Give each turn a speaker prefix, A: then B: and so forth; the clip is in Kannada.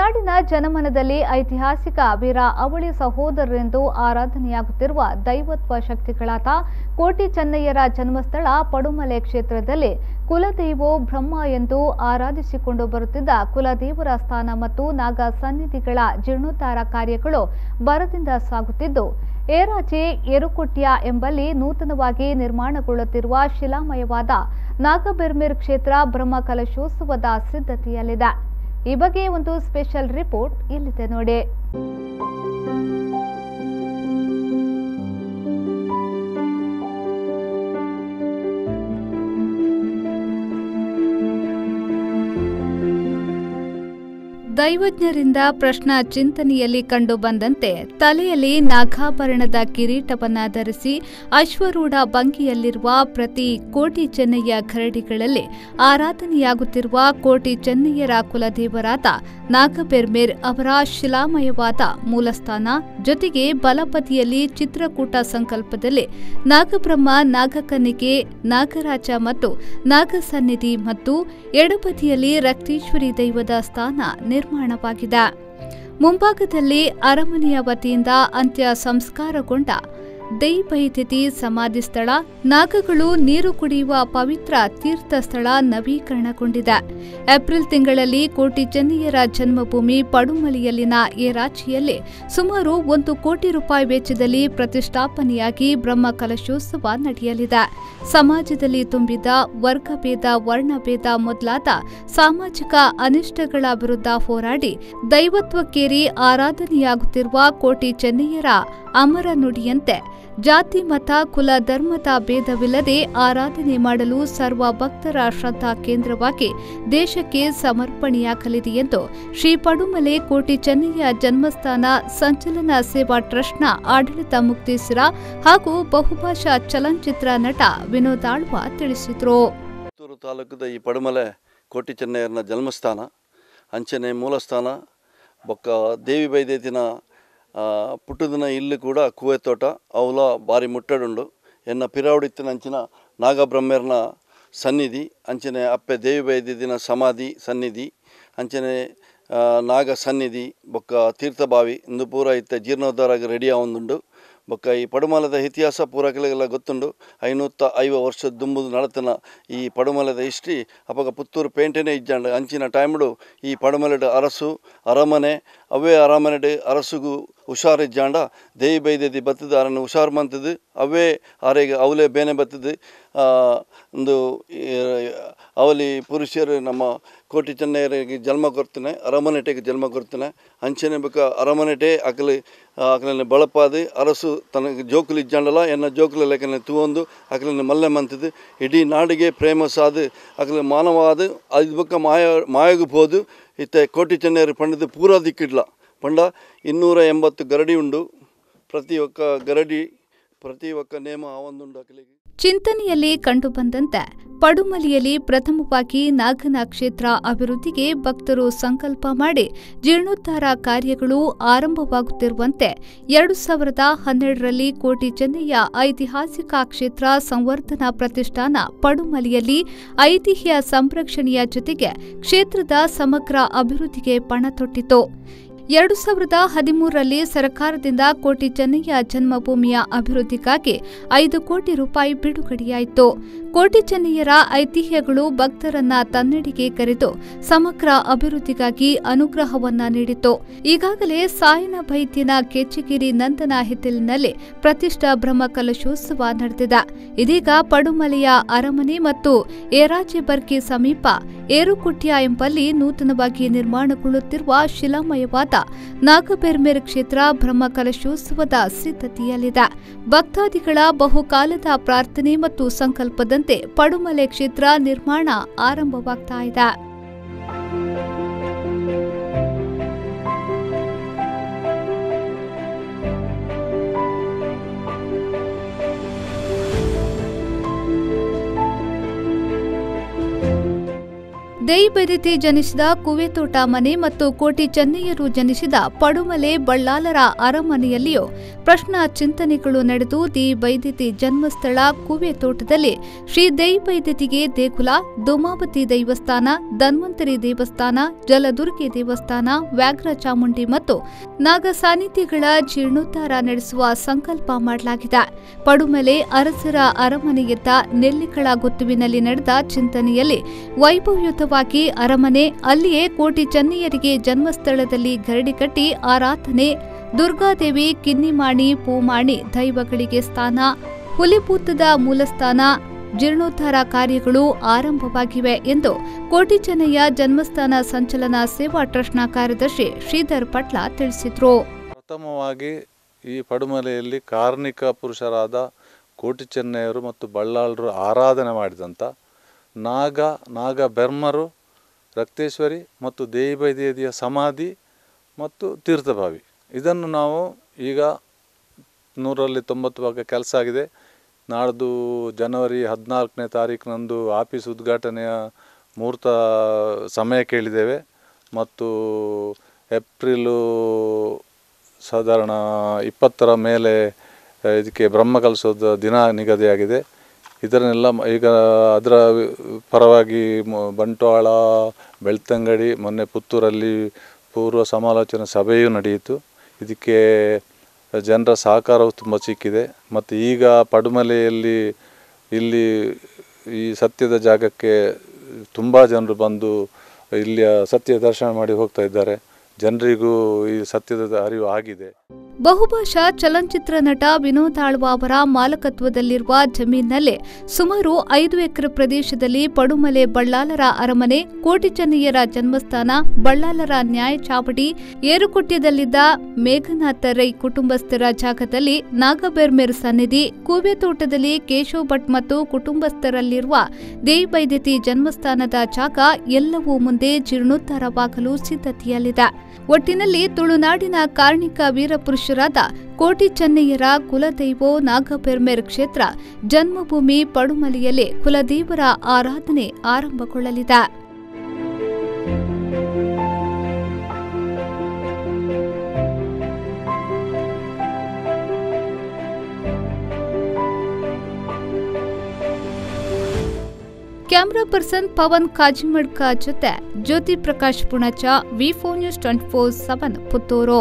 A: ಮಲೆನಾಡಿನ ಜನಮನದಲ್ಲಿ ಐತಿಹಾಸಿಕ ವೀರ ಅವಳಿ ಸಹೋದರರೆಂದು ಆರಾಧನೆಯಾಗುತ್ತಿರುವ ದೈವತ್ವ ಶಕ್ತಿಗಳಾದ ಕೋಟಿ ಚೆನ್ನಯ್ಯರ ಜನ್ಮಸ್ಥಳ ಪಡುಮಲೆ ಕ್ಷೇತ್ರದಲ್ಲಿ ಕುಲದೈವೋ ಬ್ರಹ್ಮ ಎಂದು ಆರಾಧಿಸಿಕೊಂಡು ಬರುತ್ತಿದ್ದ ಕುಲದೇವರ ಸ್ಥಾನ ಮತ್ತು ನಾಗ ಸನ್ನಿಧಿಗಳ ಜೀರ್ಣೋದ್ಧಾರ ಕಾರ್ಯಗಳು ಭರದಿಂದ ಸಾಗುತ್ತಿದ್ದು ಏರಾಜೆ ಏರುಕೊಟ್ಯ ಎಂಬಲ್ಲಿ ನೂತನವಾಗಿ ನಿರ್ಮಾಣಗೊಳ್ಳುತ್ತಿರುವ ಶಿಲಾಮಯವಾದ ನಾಗಬೆರ್ಮೇರ್ ಕ್ಷೇತ್ರ ಬ್ರಹ್ಮ ಕಲಶೋತ್ಸವದ ಸಿದ್ಧತೆಯಲ್ಲಿದೆ। ಈ ಬಗ್ಗೆ ಒಂದು ಸ್ಪೆಷಲ್ ರಿಪೋರ್ಟ್ ಇಲ್ಲಿದೆ ನೋಡಿ। ದೈವಜ್ಞರಿಂದ ಪ್ರಶ್ನಾ ಚಿಂತನೆಯಲ್ಲಿ ಕಂಡುಬಂದಂತೆ ತಲೆಯಲ್ಲಿ ನಾಗಾಭರಣದ ಕಿರೀಟವನ್ನ ಧರಿಸಿ ಅಶ್ವರೂಢ ಭಂಗಿಯಲ್ಲಿರುವ ಪ್ರತಿ ಕೋಟಿ ಚೆನ್ನಯ್ಯ ಖರಡಿಗಳಲ್ಲಿ ಆರಾಧನೆಯಾಗುತ್ತಿರುವ ಕೋಟಿ ಚೆನ್ನಯ್ಯರ ಕುಲದೇವರಾದ ನಾಗಬೆರ್ಮೇರ್ ಅವರ ಶಿಲಾಮಯವಾದ ಮೂಲಸ್ಥಾನ ಜೊತೆಗೆ ಬಲಬದಿಯಲ್ಲಿ ಚಿತ್ರಕೂಟ ಸಂಕಲ್ಪದಲ್ಲಿ ನಾಗಬ್ರಹ್ಮ, ನಾಗಕನ್ನಿಕೆ, ನಾಗರಾಜ ಮತ್ತು ನಾಗಸನ್ನಿಧಿ ಮತ್ತು ಎಡಬದಿಯಲ್ಲಿ ರಕ್ತೇಶ್ವರಿ ದೈವದ ಸ್ಥಾನ ನಿರ್ಮಾಣವಾಗಿದೆ। ಮುಂಭಾಗದಲ್ಲಿ ಅರಮನೆಯ ವತಿಯಿಂದ ಅಂತ್ಯ ಸಂಸ್ಕಾರಗೊಂಡ ದೈವೈತಿಥಿ ಸಮಾಧಿ ಸ್ಥಳ, ನಾಗಗಳು ನೀರು ಕುಡಿಯುವ ಪವಿತ್ರ ತೀರ್ಥ ಸ್ಥಳ ನವೀಕರಣಗೊಂಡಿದೆ। ಏಪ್ರಿಲ್ ತಿಂಗಳಲ್ಲಿ ಕೋಟಿ ಚೆನ್ನಯ್ಯರ ಜನ್ಮಭೂಮಿ ಪಡುಮಲೆಯಲ್ಲಿನ ಏರಾಚಿಯಲ್ಲಿ ಸುಮಾರು 1 ಕೋಟಿ ರೂಪಾಯಿ ವೆಚ್ಚದಲ್ಲಿ ಪ್ರತಿಷ್ಠಾಪನೆಯಾಗಿ ಬ್ರಹ್ಮ ಕಲಶೋತ್ಸವ ನಡೆಯಲಿದೆ। ಸಮಾಜದಲ್ಲಿ ತುಂಬಿದ ವರ್ಗಭೇದ, ವರ್ಣಭೇದ ಮೊದಲಾದ ಸಾಮಾಜಿಕ ಅನಿಷ್ಟಗಳ ವಿರುದ್ಧ ಹೋರಾಡಿ ದೈವತ್ವಕ್ಕೇರಿ ಆರಾಧನೆಯಾಗುತ್ತಿರುವ ಕೋಟಿ ಚೆನ್ನಯ್ಯರ ಅಮರ ನುಡಿಯಂತೆ ಜಾತಿ, ಮತ, ಕುಲ, ಧರ್ಮದ ಭೇದವಿಲ್ಲದೆ ಆರಾಧನೆ ಮಾಡಲು ಸರ್ವ ಭಕ್ತರ ಶ್ರದ್ಧಾ ಕೇಂದ್ರವಾಗಿ ದೇಶಕ್ಕೆ ಸಮರ್ಪಣೆಯಾಗಲಿದೆ ಎಂದು ಶ್ರೀ ಪಡುಮಲೆ ಕೋಟಿ ಚೆನ್ನಯ್ಯ ಜನ್ಮಸ್ಥಾನ ಸಂಚಲನ ಸೇವಾ ಟ್ರಸ್ಟ್ನ ಆಡಳಿತ ಮುಕ್ತೇಸರ ಹಾಗೂ ಬಹುಭಾಷಾ ಚಲನಚಿತ್ರ ನಟ ವಿನೋದ್ ಆಳ್ವ ತಿಳಿಸಿದರು।
B: ಪುತ್ತೂರು ತಾಲೂಕದ ಈ ಪಡುಮಲೆ ಕೋಟಿ ಚೆನ್ನಯ್ಯನ ಜನ್ಮಸ್ಥಾನ ಅಂಚನೆ ಮೂಲಸ್ಥಾನ ಬೊಕ್ಕ ದೇವಿ ಬೈದೇತಿನ ಪುಟ್ಟದನ ಇಲ್ಲು ಕೂಡ ಕೂವೆ ತೋಟ ಅವಲ ಬಾರಿ ಮುಟ್ಟಡುಂಡು ಎನ್ನ ಪಿರಾವಡಿತ್ತಿನ ಅಂಚಿನ ನಾಗಬ್ರಹ್ಮೇರ್ನ ಸನ್ನಿಧಿ ಅಂಚನೆ ಅಪ್ಪೆ ದೇವಿ ಬೈದಿನ ಸಮಾಧಿ ಸನ್ನಿಧಿ ಅಂಚನೆ ನಾಗ ಸನ್ನಿಧಿ ಬೊಕ್ಕ ತೀರ್ಥಭಾವಿ ಇಂದು ಪೂರ ಇತ್ತೆ ಜೀರ್ಣೋದ್ಧಾರ ರೆಡಿ ಆವೊಂದುಂಡು ಬೊಕ್ಕ ಈ ಪಡುಮಲದ ಇತಿಹಾಸ ಪೂರಕಲೆಲ್ಲ ಗೊತ್ತುಂಡು 505 ವರ್ಷದ ದುಂಬುದು ನಡತನ ಈ ಪಡುಮಲದ ಹಿಸ್ಟ್ರಿ ಅಪಗ ಪುತ್ತೂರು ಪೇಂಟೆನೇ ಇಜ್ಜಂಡು ಅಂಚಿನ ಟೈಮ್ಡು ಈ ಪಡುಮಲೆಡ್ ಅರಸು ಅರಮನೆ ಅವೇ ಅರಮನೆಡ್ ಅರಸುಗು ಹುಷಾರಿಜ್ಜಾಂಡ ದೇವಿ ಬೈದೇದಿ ಬತ್ತದು ಅರನ್ನು ಹುಷಾರು ಮಂತದು ಅವೇ ಆರೆಗೆ ಅವಲೇ ಬೇನೆ ಬತ್ತದು ಒಂದು ಅವಲಿ ಪುರುಷರು ನಮ್ಮ ಕೋಟಿ ಚೆನ್ನಯ್ಯರಿಗೆ ಜನ್ಮ ಕೊಡ್ತಾನೆ ಅರಮನೆಟೆಗೆ ಜನ್ಮ ಕೊಡ್ತಾನೆ ಅಂಚನೆ ಬೇಕಾ ಅರಮನೆಟೆ ಅಕಲನೆ ಬಳಪಾದು ಅರಸು ತನಗೆ ಜೋಕುಲು ಇಜ್ಜಾಂಡಲ ಎನ್ನ ಜೋಕುಲ ಲೆಕ್ಕನೆ ತೂವೊಂದು ಅಕಲನೆ ಮಲ್ಲೆ ಮಂತದು ಇಡೀ ನಾಡಿಗೆ ಫೇಮಸ್ ಆದು ಅಕಲ ಮಾನವಾದ ಅದು ಬೊಕ್ಕ ಮಾಯಗು ಹೋದು ಇತ್ತೆ ಕೋಟಿ ಚೆನ್ನಯ್ಯರು ಪಂಡದು ಪೂರಾ ದಿಕ್ಕಿಡ್ಲ ಪಂಡ 280 ಗರಡಿ ಉಂಡು ಪ್ರತಿ ಒಕ್ಕ ಗರಡಿ ಪ್ರತಿ ಒಕ್ಕ ನೇಮ ಆವೊಂದುಂಡು ಅಕಲಿಗೆ
A: ಚಿಂತನೆಯಲ್ಲಿ ಕಂಡುಬಂದಂತೆ ಪಡುಮಲೆಯಲ್ಲಿ ಪ್ರಥಮವಾಗಿ ನಾಗನ ಕ್ಷೇತ್ರ ಅಭಿವೃದ್ಧಿಗೆ ಭಕ್ತರು ಸಂಕಲ್ಪ ಮಾಡಿ ಜೀರ್ಣೋದ್ಧಾರ ಕಾರ್ಯಗಳು ಆರಂಭವಾಗುತ್ತಿರುವಂತೆ 2012ರಲ್ಲಿ ಕೋಟಿ ಚೆನ್ನಯ್ಯ ಐತಿಹಾಸಿಕ ಕ್ಷೇತ್ರ ಸಂವರ್ಧನಾ ಪ್ರತಿಷ್ಠಾನ ಪಡುಮಲೆಯಲ್ಲಿ ಐತಿಹ್ಯ ಸಂರಕ್ಷಣೆಯ ಜೊತೆಗೆ ಕ್ಷೇತ್ರದ ಸಮಗ್ರ ಅಭಿವೃದ್ಧಿಗೆ ಪಣ ತೊಟ್ಟಿತು। 2013ರಲ್ಲಿ ಸರ್ಕಾರದಿಂದ ಕೋಟಿ ಚೆನ್ನಯ್ಯ ಜನ್ಮಭೂಮಿಯ ಅಭಿವೃದ್ಧಿಗಾಗಿ 5 ಕೋಟಿ ರೂಪಾಯಿ ಬಿಡುಗಡೆಯಾಯಿತು। ಕೋಟಿ ಚೆನ್ನಯ್ಯರ ಐತಿಹ್ಯಗಳು ಭಕ್ತರನ್ನ ತನ್ನೆಡೆಗೆ ಕರೆದು ಸಮಗ್ರ ಅಭಿವೃದ್ಧಿಗಾಗಿ ಅನುಗ್ರಹವನ್ನ ನೀಡಿತು। ಈಗಾಗಲೇ ಸಾಯನ ಬೈದ್ಯನ ಕೆಚ್ಚಗಿರಿ ನಂದನ ಹಿತ್ತಿಲಿನಲ್ಲಿ ಪ್ರತಿಷ್ಠಾ ಬ್ರಹ್ಮ ಕಲಶೋತ್ಸವ ನಡೆದಿದೆ। ಇದೀಗ ಪಡುಮಲೆಯ ಅರಮನೆ ಮತ್ತು ಏರಾಜೆ ಬರ್ಕಿ ಸಮೀಪ ಏರುಕೊಟ್ಯ ಎಂಬಲ್ಲಿ ನೂತನವಾಗಿ ನಿರ್ಮಾಣಗೊಳ್ಳುತ್ತಿರುವ ಶಿಲಾಮಯವಾದ ನಾಗಬೆರ್ಮೇರ್ ಕ್ಷೇತ್ರ ಬ್ರಹ್ಮ ಕಲಶೋತ್ಸವದ ಸಿದ್ಧತೆಯಲ್ಲಿದೆ। ಭಕ್ತಾದಿಗಳ ಬಹುಕಾಲದ ಪ್ರಾರ್ಥನೆ ಮತ್ತು ಸಂಕಲ್ಪದಂತೆ ಪಡುಮಲೆ ಕ್ಷೇತ್ರ ನಿರ್ಮಾಣ ಆರಂಭವಾಗ್ತಾ ಇದೆ। ದೇಯಿಬೈದತಿ ಜನಿಸಿದ ಕುವೆತೋಟ ಮನೆ ಮತ್ತು ಕೋಟಿ ಚೆನ್ನಯ್ಯರು ಜನಿಸಿದ ಪಡುಮಲೆ ಬಳ್ಳಾಲರ ಅರಮನೆಯಲ್ಲಿಯೂ ಪ್ರಶ್ನಾ ಚಿಂತನೆಗಳು ನಡೆದು ದೇಯಿಬೈದತಿ ಜನ್ಮಸ್ಥಳ ಕುವೆತೋಟದಲ್ಲಿ ಶ್ರೀ ದೇಯಿಬೈದತಿಗೆ ದೇಗುಲ, ದುಮಾವತಿ ದೇವಸ್ಥಾನ, ಧನ್ವಂತರಿ ದೇವಸ್ಥಾನ, ಜಲದುರ್ಗೆ ದೇವಸ್ಥಾನ, ವ್ಯಾಘ್ರ ಚಾಮುಂಡಿ ಮತ್ತು ನಾಗ ಸಾನ್ನಿಧ್ಯಗಳ ಜೀರ್ಣೋದ್ಧಾರ ನಡೆಸುವ ಸಂಕಲ್ಪ ಮಾಡಲಾಗಿದೆ. ಪಡುಮಲೆ ಅರಸರ ಅರಮನೆಯತ್ತ ನೆಲ್ಲಿಕಳ ಗುತ್ತುವಿನಲ್ಲಿ ನಡೆದ ಚಿಂತನೆಯಲ್ಲಿ ವೈಭವಯುತವಾಗಿ ಅರಮನೆ, ಅಲ್ಲಿಯೇ ಕೋಟಿ ಚೆನ್ನಯ್ಯರಿಗೆ ಜನ್ಮಸ್ಥಳದಲ್ಲಿ ಗರಡಿ ಕಟ್ಟಿ ಆರಾಧನೆ, ದುರ್ಗಾದೇವಿ, ಕಿನ್ನಿಮಾಣಿ, ಪೂಮಾಣಿ ದೈವಗಳಿಗೆ ಸ್ಥಾನ, ಹುಲಿಪೂತದ ಮೂಲಸ್ಥಾನ, ಜೀರ್ಣೋದ್ಧಾರ ಕಾರ್ಯಗಳು ಆರಂಭವಾಗಿವೆ ಎಂದು ಕೋಟಿ ಚೆನ್ನಯ್ಯ ಜನ್ಮಸ್ಥಾನ ಸಂಚಲನ ಸೇವಾ ಟ್ರಸ್ಟ್ನ ಕಾರ್ಯದರ್ಶಿ ಶ್ರೀಧರ್ ಪಟ್ಲ ತಿಳಿಸಿದರು.
C: ಪ್ರಥಮವಾಗಿ ಈ ಪಡುಮಲೆಯಲ್ಲಿ ಕಾರ್ಣಿಕ ಪುರುಷರಾದ ಕೋಟಿ ಚೆನ್ನಯ್ಯರು ಮತ್ತು ಬಳ್ಳಾಳರು ಆರಾಧನೆ ಮಾಡಿದಂಥ ನಾಗಬೆರ್ಮರು, ರಕ್ತೇಶ್ವರಿ ಮತ್ತು ದೇಯಿಬೈದತಿಯ ಸಮಾಧಿ ಮತ್ತು ತೀರ್ಥಭಾವಿ, ಇದನ್ನು ನಾವು ಈಗ 190 ಭಾಗ ಕೆಲಸ ಆಗಿದೆ. ನಾಡ್ದು ಜನವರಿ 14ನೇ ತಾರೀಕಿನಂದು ಆಫೀಸ್ ಉದ್ಘಾಟನೆಯ ಮುಹೂರ್ತ ಸಮಯ ಕೇಳಿದ್ದೇವೆ ಮತ್ತು ಏಪ್ರಿಲು ಸಾಧಾರಣ 20ರ ಮೇಲೆ ಇದಕ್ಕೆ ಬ್ರಹ್ಮಕಲಶದ ದಿನ ನಿಗದಿಯಾಗಿದೆ. ಇದನ್ನೆಲ್ಲ ಈಗ ಅದರ ಪರವಾಗಿ ಬಂಟ್ವಾಳ, ಬೆಳ್ತಂಗಡಿ, ಮೊನ್ನೆ ಪುತ್ತೂರಲ್ಲಿ ಪೂರ್ವ ಸಮಾಲೋಚನಾ ಸಭೆಯೂ ನಡೆಯಿತು. ಇದಕ್ಕೆ ಜನರ ಸಹಕಾರವು ತುಂಬ ಸಿಕ್ಕಿದೆ. ಮತ್ತು ಈಗ ಪಡುಮಲೆಯಲ್ಲಿ ಇಲ್ಲಿ ಈ ಸತ್ಯದ ಜಾಗಕ್ಕೆ ತುಂಬ ಜನರು ಬಂದು ಇಲ್ಲಿಯ ಸತ್ಯ ದರ್ಶನ ಮಾಡಿ ಹೋಗ್ತಾ ಇದ್ದಾರೆ. ಜನರಿಗೂ ಈ ಸತ್ಯದ ಅರಿವು ಆಗಿದೆ.
A: ಬಹುಭಾಷಾ ಚಲನಚಿತ್ರ ನಟ ವಿನೋದ್ ಆಳ್ವ ಅವರ ಮಾಲಕತ್ವದಲ್ಲಿರುವ ಜಮೀನಿನಲ್ಲೇ ಸುಮಾರು 5 ಎಕರೆ ಪ್ರದೇಶದಲ್ಲಿ ಪಡುಮಲೆ ಬಳ್ಳಾಲರ ಅರಮನೆ, ಕೋಟಿ ಚೆನ್ನಯ್ಯರ ಜನ್ಮಸ್ಥಾನ, ಬಳ್ಳಾಲರ ನ್ಯಾಯ ಚಾವಡಿ, ಏರುಕೊಟ್ಯದಲ್ಲಿದ್ದ ಮೇಘನಾಥ ರೈ ಕುಟುಂಬಸ್ಥರ ಜಾಗದಲ್ಲಿ ನಾಗಬೆರ್ಮೇರ್ ಸನ್ನಿಧಿ, ಕುವೆತೋಟದಲ್ಲಿ ಕೇಶವ್ ಭಟ್ ಮತ್ತು ಕುಟುಂಬಸ್ಥರಲ್ಲಿರುವ ದೇಯಿಬೈದತಿ ಜನ್ಮಸ್ಥಾನದ ಜಾಗ ಎಲ್ಲವೂ ಮುಂದೆ ಜೀರ್ಣೋದ್ಧಾರವಾಗಲು ಸಿದ್ಧತೆಯಲ್ಲಿದೆ. ಒಟ್ಟಿನಲ್ಲಿ ತುಳುನಾಡಿನ ಕಾರ್ಣಿಕ ವೀರಪುರುಷರಾದ ಕೋಟಿ ಚೆನ್ನಯ್ಯರ ಕುಲದೈವೋ ನಾಗಬೆರ್ಮೇರ್ ಕ್ಷೇತ್ರ ಜನ್ಮಭೂಮಿ ಪಡುಮಲೆಯಲ್ಲಿ ಕುಲದೇವರ ಆರಾಧನೆ ಆರಂಭಗೊಳ್ಳಲಿದೆ. ಕ್ಯಾಮರಾ ಪರ್ಸನ್ ಪವನ್ ಕಾಜಿಮಡ್ಕ ಜೊತೆ ಜ್ಯೋತಿ ಪ್ರಕಾಶ್ ಪುಣಚ, ವಿ4 ನ್ಯೂಸ್ 24/7 ಪುತ್ತೂರು.